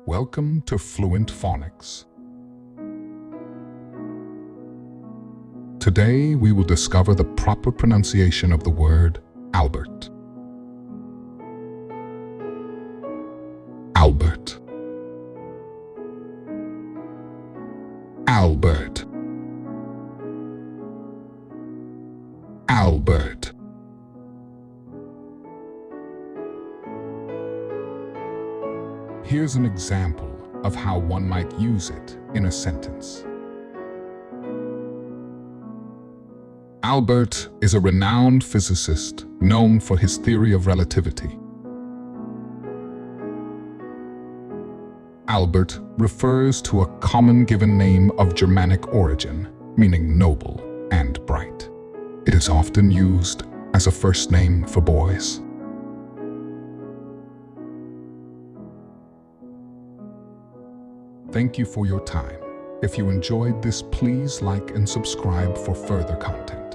Welcome to Fluent Phonics. Today we will discover the proper pronunciation of the word Albert. Albert. Albert. Albert. Here's an example of how one might use it in a sentence. Albert is a renowned physicist known for his theory of relativity. Albert refers to a common given name of Germanic origin, meaning noble and bright. It is often used as a first name for boys. Thank you for your time. If you enjoyed this, please like and subscribe for further content.